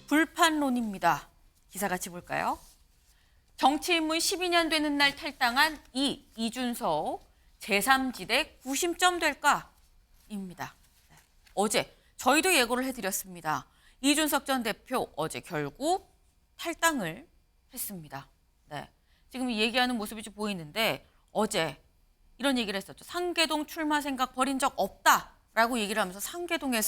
불판론입니다. 기사 같이 볼까요? 정치 입문 12년 되는 날 탈당한 이준석 제3지대 구심점 될까?입니다. 어제 저희도 예고를 해드렸습니다. 이준석 전 대표 어제 결국 탈당을 했습니다. 네, 지금 얘기하는 모습이 좀 보이는데 어제 이런 얘기를 했었죠. 상계동 출마 생각 버린 적 없다라고 얘기를 하면서 상계동의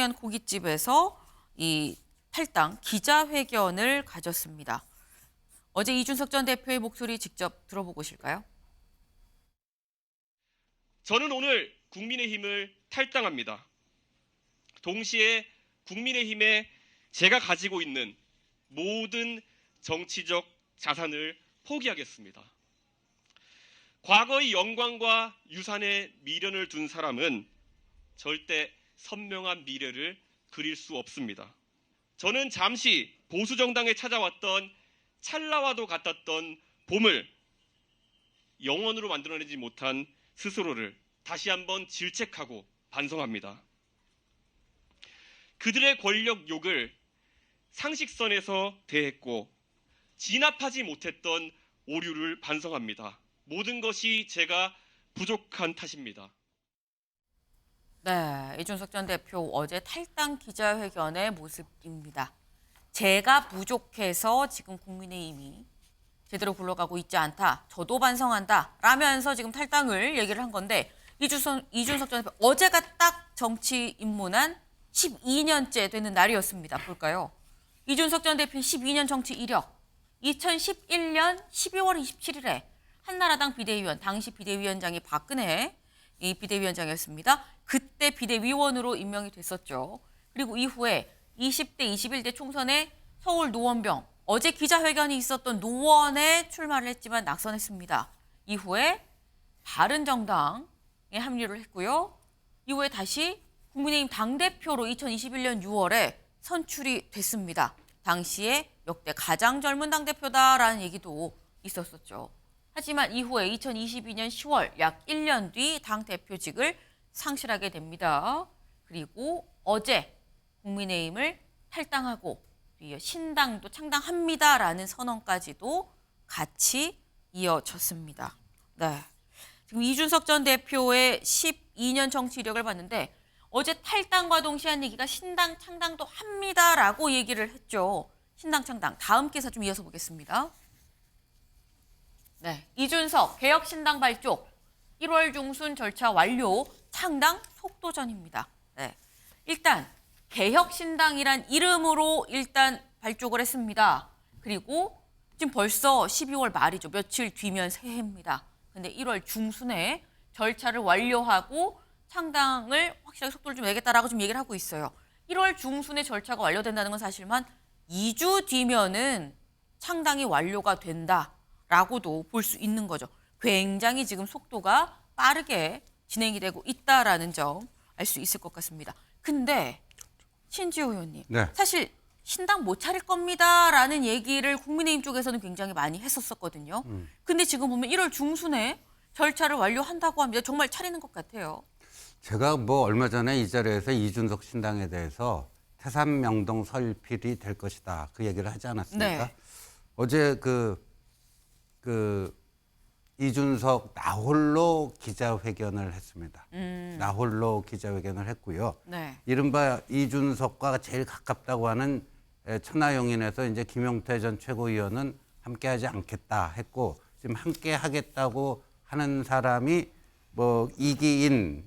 한 고깃집에서 이 탈당 기자회견을 가졌습니다. 어제 이준석 전 대표의 목소리 직접 들어보실까요? 저는 오늘 국민의힘을 탈당합니다. 동시에 국민의힘에 제가 가지고 있는 모든 정치적 자산을 포기하겠습니다. 과거의 영광과 유산에 미련을 둔 사람은 절대 선명한 미래를 그릴 수 없습니다. 저는 잠시 보수정당에 찾아왔던 찰나와도 같았던 봄을 영원으로 만들어내지 못한 스스로를 다시 한번 질책하고 반성합니다. 그들의 권력 욕을 상식선에서 대했고 진압하지 못했던 오류를 반성합니다. 모든 것이 제가 부족한 탓입니다. 네, 이준석 전 대표 어제 탈당 기자회견의 모습입니다. 제가 부족해서 지금 국민의힘이 제대로 굴러가고 있지 않다. 저도 반성한다. 라면서 지금 탈당을 얘기를 한 건데 이준석 전 대표 어제가 딱 정치 입문한 12년째 되는 날이었습니다. 볼까요? 이준석 전 대표의 12년 정치 이력. 2011년 12월 27일에 한나라당 비대위원, 당시 비대위원장이 박근혜 이 비대위원장이었습니다. 그때 비대위원으로 임명이 됐었죠. 그리고 이후에 20대, 21대 총선에 서울 노원병, 어제 기자회견이 있었던 노원에 출마를 했지만 낙선했습니다. 이후에 바른정당에 합류를 했고요. 이후에 다시 국민의힘 당대표로 2021년 6월에 선출이 됐습니다. 당시에 역대 가장 젊은 당대표다라는 얘기도 있었었죠. 하지만 이후에 2022년 10월 약 1년 뒤 당대표직을 상실하게 됩니다. 그리고 어제 국민의힘을 탈당하고 신당도 창당합니다라는 선언까지도 같이 이어졌습니다. 네, 지금 이준석 전 대표의 12년 정치 이력을 봤는데 어제 탈당과 동시에 한 얘기가 신당 창당도 합니다라고 얘기를 했죠. 신당 창당. 다음 기사 좀 이어서 보겠습니다. 네, 이준석 개혁신당 발족 1월 중순 절차 완료 창당 속도전입니다. 네, 일단 개혁신당이란 이름으로 일단 발족을 했습니다. 그리고 지금 벌써 12월 말이죠. 며칠 뒤면 새해입니다. 근데 1월 중순에 절차를 완료하고 창당을 확실하게 속도를 좀 내겠다라고 좀 얘기를 하고 있어요. 1월 중순에 절차가 완료된다는 건 사실만 2주 뒤면은 창당이 완료가 된다라고도 볼 수 있는 거죠. 굉장히 지금 속도가 빠르게 진행이 되고 있다라는 점 알 수 있을 것 같습니다. 근데 신지호 의원님, 네. 사실 신당 못 차릴 겁니다라는 얘기를 국민의힘 쪽에서는 굉장히 많이 했었거든요. 근데 지금 보면 1월 중순에 절차를 완료한다고 합니다. 정말 차리는 것 같아요. 제가 뭐 얼마 전에 이 자리에서 이준석 신당에 대해서 태산명동 설필이 될 것이다. 그 얘기를 하지 않았습니까? 네. 어제 이준석 나홀로 기자회견을 했습니다. 나홀로 기자회견을 했고요. 네. 이른바 이준석과 제일 가깝다고 하는 천하용인에서 이제 김용태 전 최고위원은 함께하지 않겠다 했고 지금 함께하겠다고 하는 사람이 뭐 이기인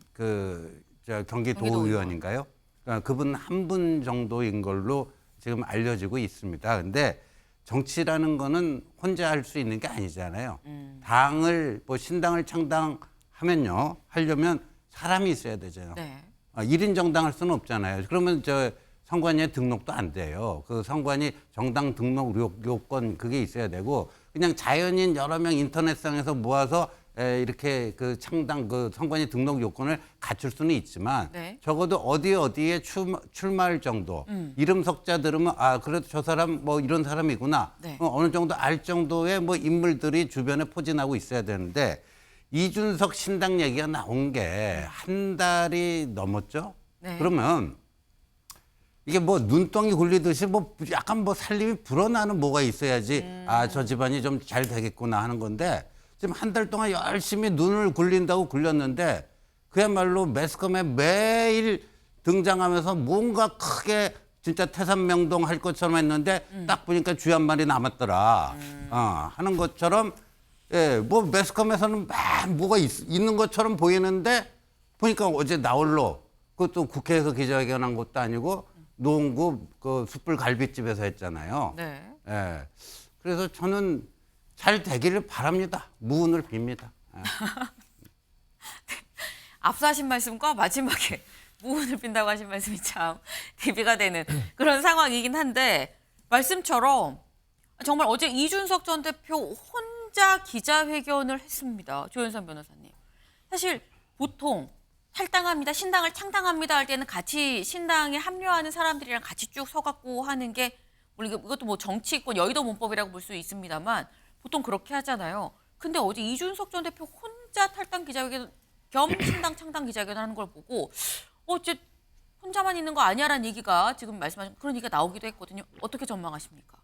경기도의원인가요? 그러니까 그분 한 분 정도인 걸로 지금 알려지고 있습니다. 근데 정치라는 거는 혼자 할 수 있는 게 아니잖아요. 당을 신당을 창당하면요. 하려면 사람이 있어야 되잖아요. 네. 1인 정당 할 수는 없잖아요. 그러면 선관위에 등록도 안 돼요. 그 선관위 정당 등록 요건 그게 있어야 되고 그냥 자연인 여러 명 인터넷상에서 모아서 이렇게 선관위 등록 요건을 갖출 수는 있지만 네. 적어도 어디에 출마할 정도 이름 석자 들으면 그래도 저 사람 뭐 이런 사람이구나 네. 어느 정도 알 정도의 뭐 인물들이 주변에 포진하고 있어야 되는데 이준석 신당 얘기가 나온 게 한 달이 넘었죠. 네. 그러면 이게 뭐 눈덩이 굴리듯이 뭐 약간 뭐 살림이 불어나는 뭐가 있어야지 아, 저 집안이 좀 잘 되겠구나 하는 건데 지금 한 달 동안 열심히 눈을 굴린다고 굴렸는데 그야말로 매스컴에 매일 등장하면서 뭔가 크게 진짜 태산명동 할 것처럼 했는데 딱 보니까 쥐 한 마리 남았더라. 하는 것처럼 예, 뭐 매스컴에서는 막 뭐가 있는 것처럼 보이는데 보니까 어제 나홀로 그것도 국회에서 기자회견한 것도 아니고 노원구 그 숯불 갈비집에서 했잖아요. 네. 예. 그래서 저는 잘 되기를 바랍니다. 무운을 빕니다. 예. 앞서 하신 말씀과 마지막에 무운을 빈다고 하신 말씀이 참 대비가 되는 그런 상황이긴 한데 말씀처럼 정말 어제 이준석 전 대표 혼자 기자회견을 했습니다. 조현선 변호사님. 사실 보통 탈당합니다, 신당을 창당합니다 할 때는 같이 신당에 합류하는 사람들이랑 같이 쭉 서갖고 하는 게 물론 이것도 뭐 정치권 여의도 문법이라고 볼 수 있습니다만 보통 그렇게 하잖아요. 근데 어제 이준석 전 대표 혼자 탈당 기자회견 겸 신당 창당 기자회견 하는 걸 보고 어째 혼자만 있는 거 아니야라는 얘기가 지금 말씀하신 그런 얘기가 나오기도 했거든요. 어떻게 전망하십니까?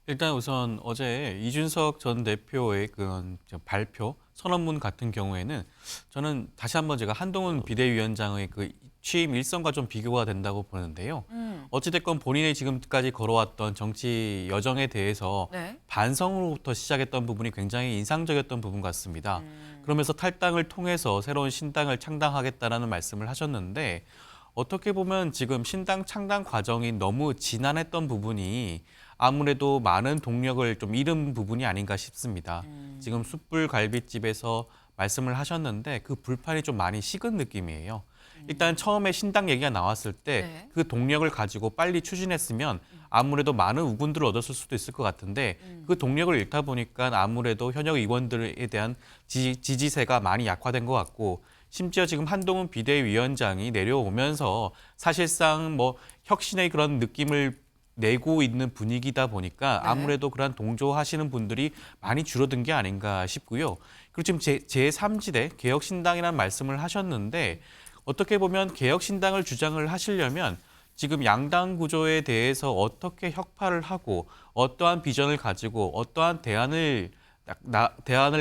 일단 우선 어제 이준석 전 대표의 그런 발표, 선언문 같은 경우에는 저는 다시 한번 제가 한동훈 비대위원장의 그 취임 일성과 좀 비교가 된다고 보는데요. 어찌됐건 본인이 지금까지 걸어왔던 정치 여정에 대해서 네. 반성으로부터 시작했던 부분이 굉장히 인상적이었던 부분 같습니다. 그러면서 탈당을 통해서 새로운 신당을 창당하겠다라는 말씀을 하셨는데 어떻게 보면 지금 신당 창당 과정이 너무 지난했던 부분이 아무래도 많은 동력을 좀 잃은 부분이 아닌가 싶습니다. 지금 숯불 갈비집에서 말씀을 하셨는데 그 불판이 좀 많이 식은 느낌이에요. 일단 처음에 신당 얘기가 나왔을 때 그 동력을 가지고 빨리 추진했으면 아무래도 많은 우군들을 얻었을 수도 있을 것 같은데 그 동력을 잃다 보니까 아무래도 현역 의원들에 대한 지지세가 많이 약화된 것 같고 심지어 지금 한동훈 비대위원장이 내려오면서 사실상 뭐 혁신의 그런 느낌을 내고 있는 분위기다 보니까 아무래도 그런 동조하시는 분들이 많이 줄어든 게 아닌가 싶고요. 그리고 지금 제3지대 개혁신당이라는 말씀을 하셨는데 어떻게 보면 개혁신당을 주장을 하시려면 지금 양당 구조에 대해서 어떻게 혁파를 하고 어떠한 비전을 가지고 어떠한 대안을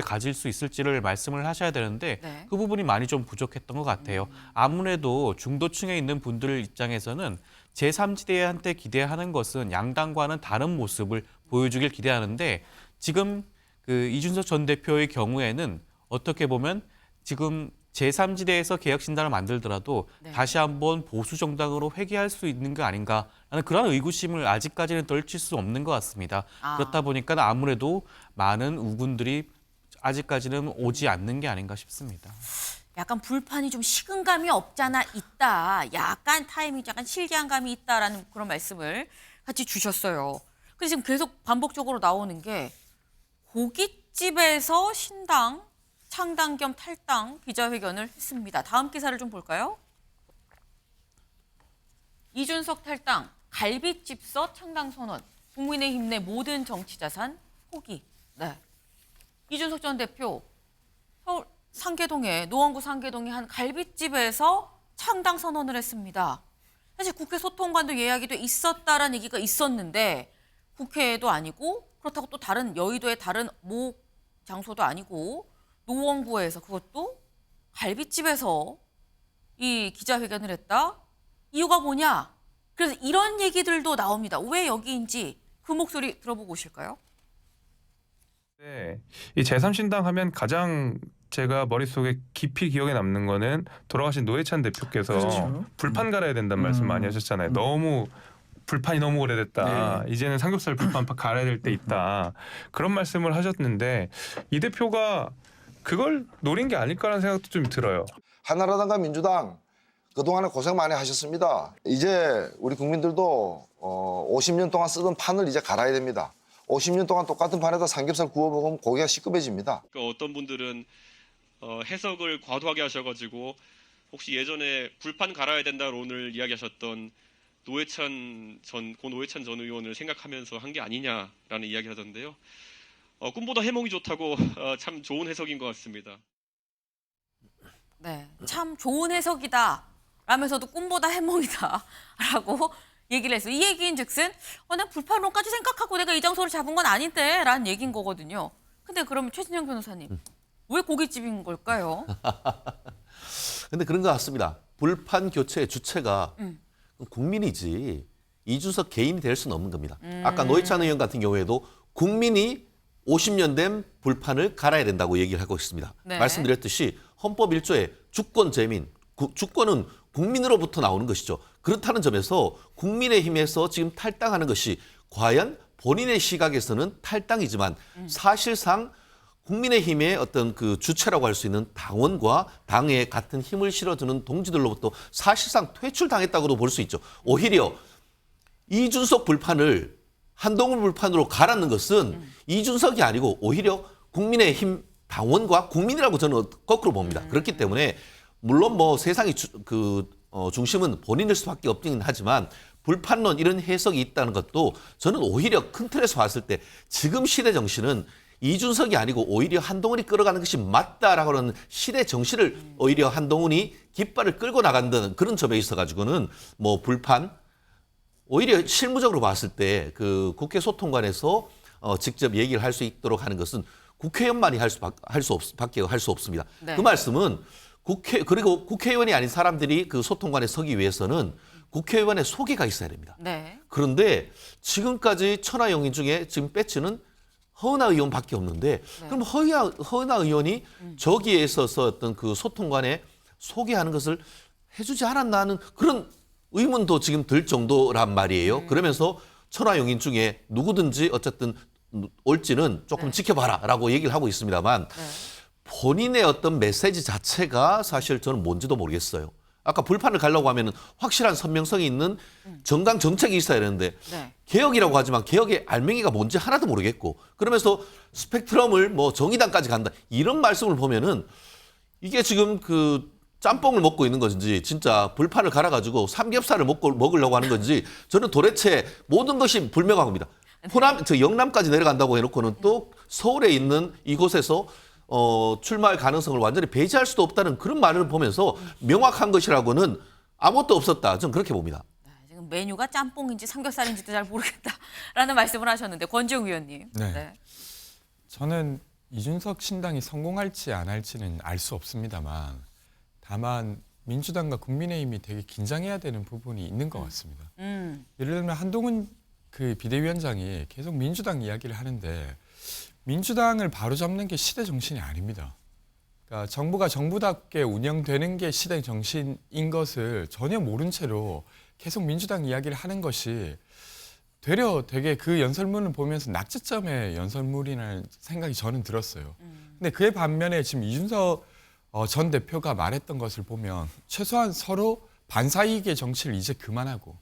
가질 수 있을지를 말씀을 하셔야 되는데 네. 그 부분이 많이 좀 부족했던 것 같아요. 아무래도 중도층에 있는 분들 입장에서는 제3지대한테 기대하는 것은 양당과는 다른 모습을 보여주길 기대하는데 지금 그 이준석 전 대표의 경우에는 어떻게 보면 지금 제3지대에서 개혁신당을 만들더라도 다시 한번 보수 정당으로 회귀할 수 있는 게 아닌가라는 그런 의구심을 아직까지는 떨칠 수 없는 것 같습니다. 그렇다 보니까 아무래도 많은 우군들이 아직까지는 오지 않는 게 아닌가 싶습니다. 약간 불판이 좀 식은 감이 없잖아 있다. 약간 타이밍 약간 실기한 감이 있다라는 그런 말씀을 같이 주셨어요. 근데 지금 계속 반복적으로 나오는 게 고깃집에서 신당 창당 겸 탈당 기자회견을 했습니다. 다음 기사를 좀 볼까요? 이준석 탈당, 갈비집서 창당 선언, 국민의힘 내 모든 정치자산 포기. 네. 이준석 전 대표 서울 상계동에 노원구 상계동의 한 갈비집에서 창당 선언을 했습니다. 사실 국회 소통관도 예약이 돼 있었다라는 얘기가 있었는데 국회도 아니고 그렇다고 또 다른 여의도의 다른 모 장소도 아니고 노원구에서 그것도 갈비집에서 이 기자회견을 했다? 이유가 뭐냐? 그래서 이런 얘기들도 나옵니다. 왜 여기인지 그 목소리 들어보고 오실까요? 네, 이 제3신당 하면 가장 제가 머릿속에 깊이 기억에 남는 거는 돌아가신 노회찬 대표께서 그렇죠. 불판 갈아야 된다는 말씀 많이 하셨잖아요. 너무 불판이 너무 오래됐다. 이제는 삼겹살 불판 갈아야 될 때 있다. 그런 말씀을 하셨는데 이 대표가 그걸 노린 게 아닐까라는 생각도 좀 들어요. 한나라당과 민주당 그동안에 고생 많이 하셨습니다. 이제 우리 국민들도 50년 동안 쓰던 판을 이제 갈아야 됩니다. 50년 동안 똑같은 판에다 삼겹살 구워 먹으면 고기가 시급해집니다. 그러니까 어떤 분들은 해석을 과도하게 하셔가지고 혹시 예전에 불판 갈아야 된다론을 이야기하셨던 고 노회찬 전 의원을 생각하면서 한 게 아니냐라는 이야기를 하던데요. 꿈보다 해몽이 좋다고 참 좋은 해석인 것 같습니다. 네, 참 좋은 해석이다 라면서도 꿈보다 해몽이다 라고 얘기를 했어요. 이 얘기인즉슨 난 불판론까지 생각하고 내가 이 장소를 잡은 건 아닌데 라는 얘기인 거거든요. 근데 그럼 최진영 변호사님 왜 고깃집인 걸까요? 근데 그런 것 같습니다. 불판 교체의 주체가 국민이지 이준석 개인이 될 수는 없는 겁니다. 아까 노회찬 의원 같은 경우에도 국민이 50년 된 불판을 갈아야 된다고 얘기를 하고 있습니다. 네. 말씀드렸듯이 헌법 1조에 주권 재민, 주권은 국민으로부터 나오는 것이죠. 그렇다는 점에서 국민의힘에서 지금 탈당하는 것이 과연 본인의 시각에서는 탈당이지만 사실상 국민의힘의 어떤 그 주체라고 할 수 있는 당원과 당에 같은 힘을 실어주는 동지들로부터 사실상 퇴출당했다고도 볼 수 있죠. 오히려 이준석 불판을 한동훈 불판으로 갈았는 것은 이준석이 아니고 오히려 국민의힘 당원과 국민이라고 저는 거꾸로 봅니다. 그렇기 때문에 물론 뭐 세상의 중심은 본인일 수밖에 없긴 하지만 불판론 이런 해석이 있다는 것도 저는 오히려 큰 틀에서 봤을 때 지금 시대 정신은 이준석이 아니고 오히려 한동훈이 끌어가는 것이 맞다라고 하는 시대 정신을 오히려 한동훈이 깃발을 끌고 나간다는 그런 점에 있어가지고는 뭐 불판 오히려 실무적으로 봤을 때 그 국회 소통관에서 직접 얘기를 할 수 있도록 하는 것은 국회의원만이 밖에 할 수 없습니다. 네. 그 말씀은 그리고 국회의원이 아닌 사람들이 그 소통관에 서기 위해서는 국회의원의 소개가 있어야 됩니다. 네. 그런데 지금까지 천하영인 중에 지금 배치는 허은하 의원밖에 없는데 그럼 허은하 의원이 저기에 있어서 어떤 그 소통관에 소개하는 것을 해주지 않았나 하는 그런 의문도 지금 들 정도란 말이에요. 그러면서 천하영인 중에 누구든지 어쨌든 올지는 조금 지켜봐라라고 얘기를 하고 있습니다만 본인의 어떤 메시지 자체가 사실 저는 뭔지도 모르겠어요. 아까 불판을 가려고 하면 확실한 선명성이 있는 정강 정책이 있어야 되는데 개혁이라고 하지만 개혁의 알맹이가 뭔지 하나도 모르겠고 그러면서 스펙트럼을 뭐 정의당까지 간다 이런 말씀을 보면은 이게 지금 그 짬뽕을 먹고 있는 건지 진짜 불판을 갈아가지고 삼겹살을 먹으려고 하는 건지 저는 도대체 모든 것이 불명확합니다. 영남까지 내려간다고 해놓고는 또 서울에 있는 이곳에서 출마할 가능성을 완전히 배제할 수도 없다는 그런 말을 보면서 명확한 것이라고는 아무것도 없었다. 저는 그렇게 봅니다. 지금 메뉴가 짬뽕인지 삼겹살인지도 잘 모르겠다라는 말씀을 하셨는데 권지웅 위원님. 네. 저는 이준석 신당이 성공할지 안 할지는 알 수 없습니다만 다만 민주당과 국민의힘이 되게 긴장해야 되는 부분이 있는 것 같습니다. 예를 들면 한동훈 그 비대위원장이 계속 민주당 이야기를 하는데 민주당을 바로잡는 게 시대 정신이 아닙니다. 그러니까 정부가 정부답게 운영되는 게 시대 정신인 것을 전혀 모른 채로 계속 민주당 이야기를 하는 것이 되려 되게 그 연설문을 보면서 낙제점의 연설문이라는 생각이 저는 들었어요. 근데 그에 반면에 지금 이준석 전 대표가 말했던 것을 보면 최소한 서로 반사이익의 정치를 이제 그만하고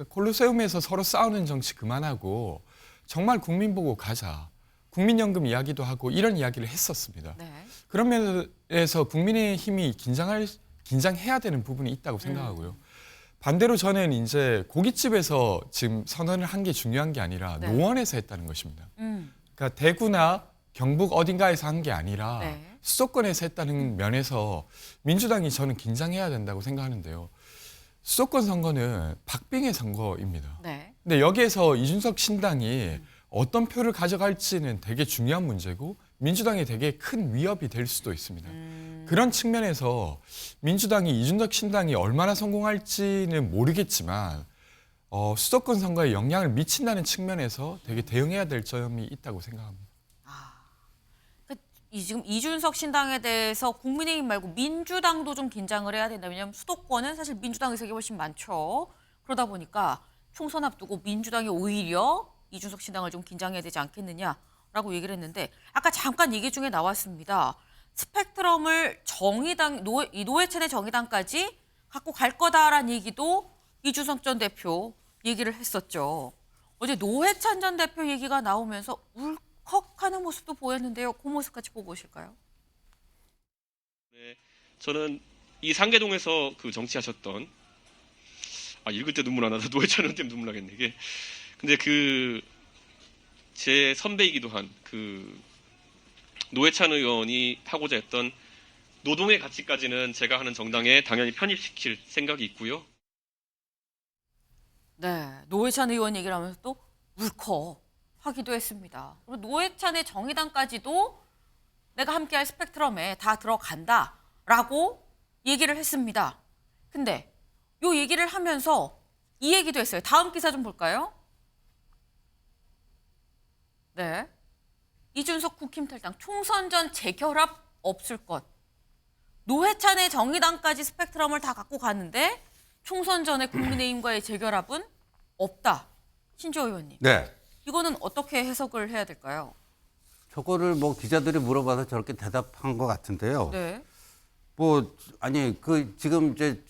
콜로세움에서 서로 싸우는 정치 그만하고 정말 국민 보고 가자. 국민연금 이야기도 하고 이런 이야기를 했었습니다. 그런 면에서 국민의힘이 긴장해야 되는 부분이 있다고 생각하고요. 반대로 저는 이제 고깃집에서 지금 선언을 한 게 중요한 게 아니라 노원에서 했다는 것입니다. 그러니까 대구나 경북 어딘가에서 한 게 아니라 수도권에서 했다는 면에서 민주당이 저는 긴장해야 된다고 생각하는데요. 수도권 선거는 박빙의 선거입니다. 근데 여기에서 이준석 신당이 어떤 표를 가져갈지는 되게 중요한 문제고 민주당이 되게 큰 위협이 될 수도 있습니다. 그런 측면에서 민주당이 이준석 신당이 얼마나 성공할지는 모르겠지만 수도권 선거에 영향을 미친다는 측면에서 되게 대응해야 될 점이 있다고 생각합니다. 지금 이준석 신당에 대해서 국민의힘 말고 민주당도 좀 긴장을 해야 된다. 왜냐하면 수도권은 사실 민주당 의석이 훨씬 많죠. 그러다 보니까 총선 앞두고 민주당이 오히려 이준석 신당을 좀 긴장해야 되지 않겠느냐라고 얘기를 했는데 아까 잠깐 얘기 중에 나왔습니다. 스펙트럼을 노회찬의 정의당까지 갖고 갈 거다라는 얘기도 이준석 전 대표 얘기를 했었죠. 어제 노회찬 전 대표 얘기가 나오면서 울컥하는 모습도 보였는데요. 그 모습 같이 보고 오실까요? 네, 저는 이 상계동에서 그 정치하셨던 읽을 때 눈물 안 나다 노회찬 의원 때문에 눈물 나겠네 이게. 근데 그 제 선배이기도 한 그 노회찬 의원이 하고자 했던 노동의 가치까지는 제가 하는 정당에 당연히 편입시킬 생각이 있고요. 네, 노회찬 의원 얘기를 하면서 또 울컥하기도 했습니다. 그리고 노회찬의 정의당까지도 내가 함께할 스펙트럼에 다 들어간다라고 얘기를 했습니다. 근데 요 얘기를 하면서 이 얘기도 했어요. 다음 기사 좀 볼까요? 네, 이준석 국힘 탈당 총선 전 재결합 없을 것. 노회찬의 정의당까지 스펙트럼을 다 갖고 가는데 총선 전에 국민의힘과의 재결합은 없다. 신조 의원님. 네. 이거는 어떻게 해석을 해야 될까요? 저거를 뭐 기자들이 물어봐서 저렇게 대답한 것 같은데요. 네. 뭐 아니 그 지금 이제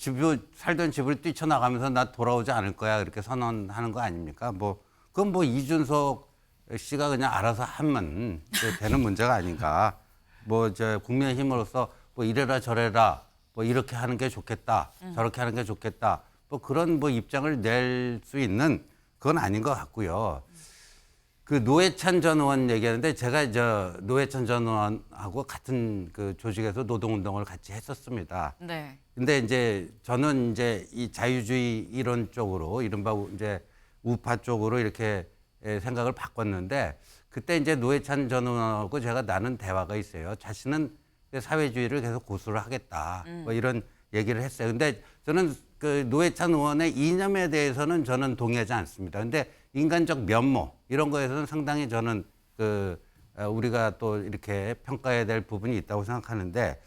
살던 집을 뛰쳐나가면서 나 돌아오지 않을 거야 이렇게 선언하는 거 아닙니까? 뭐 그건 뭐 이준석 씨가 그냥 알아서 하면 되는 문제가 아닌가. 뭐 저 국민의힘으로서 뭐 이래라 저래라 뭐 이렇게 하는 게 좋겠다, 저렇게 하는 게 좋겠다. 뭐 그런 뭐 입장을 낼 수 있는 그건 아닌 것 같고요. 그 노회찬 전 의원 얘기하는데 제가 저 노회찬 전 의원하고 같은 그 조직에서 노동운동을 같이 했었습니다. 네. 근데 이제 저는 이제 이 자유주의 이론 쪽으로 이른바 이제 우파 쪽으로 이렇게 생각을 바꿨는데 그때 이제 노회찬 전 의원하고 제가 나눈 대화가 있어요. 자신은 사회주의를 계속 고수를 하겠다. 뭐 이런 얘기를 했어요. 근데 저는 그 노회찬 의원의 이념에 대해서는 저는 동의하지 않습니다. 근데 인간적 면모 이런 거에서는 상당히 저는 그 우리가 또 이렇게 평가해야 될 부분이 있다고 생각하는데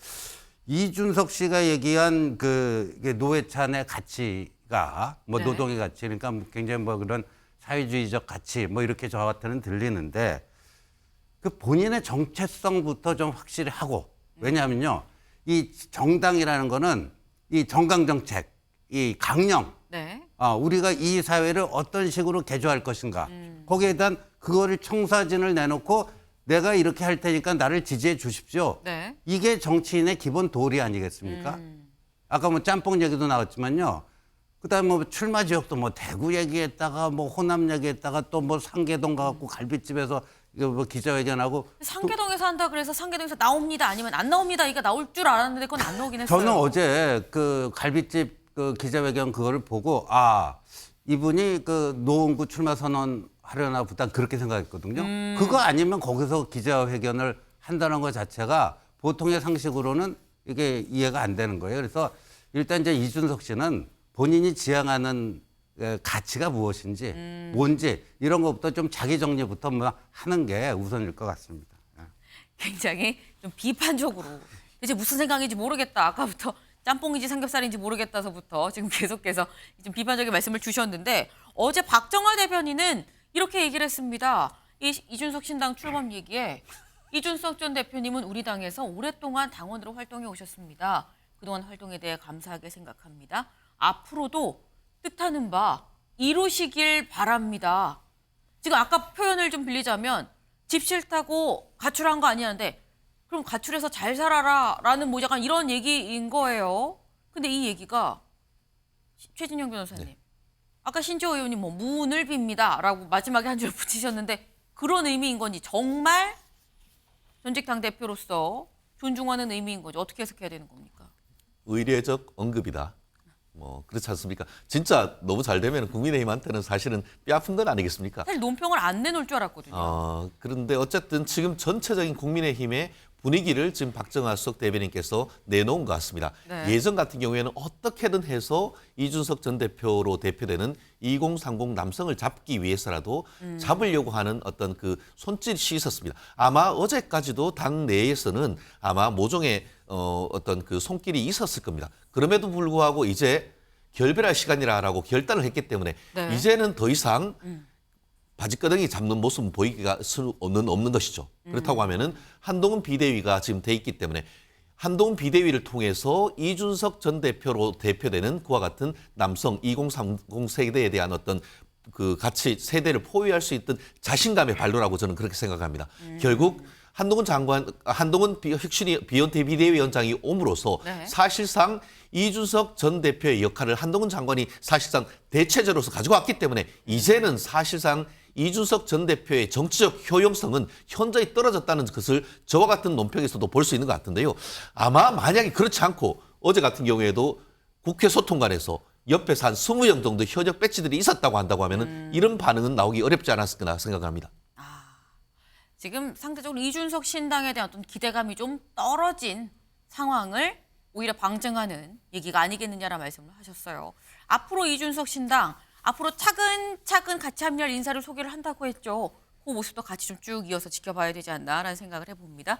이준석 씨가 얘기한 그 노회찬의 가치가 뭐 네. 노동의 가치 그러니까 굉장히 뭐 그런 사회주의적 가치 뭐 이렇게 저한테는 들리는데 그 본인의 정체성부터 좀 확실히 하고 왜냐하면요 이 정당이라는 거는 이 정강정책 이 강령 네. 우리가 이 사회를 어떤 식으로 개조할 것인가 거기에 대한 그거를 청사진을 내놓고 내가 이렇게 할 테니까 나를 지지해 주십시오. 네. 이게 정치인의 기본 도리 아니겠습니까? 아까 뭐 짬뽕 얘기도 나왔지만요. 그다음에 뭐 출마 지역도 뭐 대구 얘기했다가 뭐 호남 얘기했다가 또 뭐 상계동 가갖고 갈비집에서 이거 뭐 기자회견하고 상계동에서 한다 그래서 상계동에서 나옵니다 아니면 안 나옵니다 이거 나올 줄 알았는데 그건 안 나오긴 했어요. 저는 어제 그 갈비집 그 기자회견 그거를 보고 이분이 그 노원구 출마 선언 하려나 보다 그렇게 생각했거든요. 그거 아니면 거기서 기자회견을 한다는 것 자체가 보통의 상식으로는 이게 이해가 안 되는 거예요. 그래서 일단 이제 이준석 씨는 본인이 지향하는 가치가 무엇인지 뭔지 이런 것부터 좀 자기 정리부터 뭐 하는 게 우선일 것 같습니다. 굉장히 좀 비판적으로 대체 무슨 생각인지 모르겠다. 아까부터 짬뽕인지 삼겹살인지 모르겠다서부터 지금 계속해서 좀 비판적인 말씀을 주셨는데 어제 박정화 대변인은 이렇게 얘기를 했습니다. 이준석 신당 출범 얘기에 이준석 전 대표님은 우리 당에서 오랫동안 당원으로 활동해 오셨습니다. 그동안 활동에 대해 감사하게 생각합니다. 앞으로도 뜻하는 바 이루시길 바랍니다. 지금 아까 표현을 좀 빌리자면 집 싫다고 가출한 거 아니었는데 그럼 가출해서 잘 살아라 라는 뭐 약간 이런 얘기인 거예요. 근데 이 얘기가 최진영 변호사님 네. 아까 신지호 의원님 뭐 문을 빕니다 라고 마지막에 한 줄 붙이셨는데 그런 의미인 건지 정말 전직 당대표로서 존중하는 의미인 건지 어떻게 해석해야 되는 겁니까? 의례적 언급이다. 뭐 그렇지 않습니까? 진짜 너무 잘 되면 국민의힘한테는 사실은 뼈아픈 건 아니겠습니까? 사실 논평을 안 내놓을 줄 알았거든요. 그런데 어쨌든 지금 전체적인 국민의힘의 분위기를 지금 박정화 수석 대변인께서 내놓은 것 같습니다. 네. 예전 같은 경우에는 어떻게든 해서 이준석 전 대표로 대표되는 2030 남성을 잡기 위해서라도 잡으려고 하는 어떤 그 손짓이 있었습니다. 아마 어제까지도 당 내에서는 아마 모종의 어떤 그 손길이 있었을 겁니다. 그럼에도 불구하고 이제 결별할 시간이라고 결단을 했기 때문에 네. 이제는 더 이상 바지끄덩이 잡는 모습은 보이기가 없는 것이죠. 그렇다고 하면은 한동훈 비대위가 지금 돼 있기 때문에 한동훈 비대위를 통해서 이준석 전 대표로 대표되는 그와 같은 남성 2030 세대에 대한 어떤 그 가치 세대를 포위할 수 있던 자신감의 발로라고 저는 그렇게 생각합니다. 결국 한동훈 혁신위 비원태 비대위원장이 옴으로써 네. 사실상 이준석 전 대표의 역할을 한동훈 장관이 사실상 대체제로서 가지고 왔기 때문에 이제는 사실상 이준석 전 대표의 정치적 효용성은 현저히 떨어졌다는 것을 저와 같은 논평에서도 볼 수 있는 것 같은데요. 아마 만약에 그렇지 않고 어제 같은 경우에도 국회 소통관에서 옆에서 한 20명 정도 현역 배치들이 있었다고 한다고 하면은 이런 반응은 나오기 어렵지 않았을까 생각합니다. 지금 상대적으로 이준석 신당에 대한 어떤 기대감이 좀 떨어진 상황을 오히려 방증하는 얘기가 아니겠느냐라는 말씀을 하셨어요. 앞으로 이준석 신당, 앞으로 차근차근 같이 합류할 인사를 소개를 한다고 했죠. 그 모습도 같이 좀 쭉 이어서 지켜봐야 되지 않나라는 생각을 해봅니다.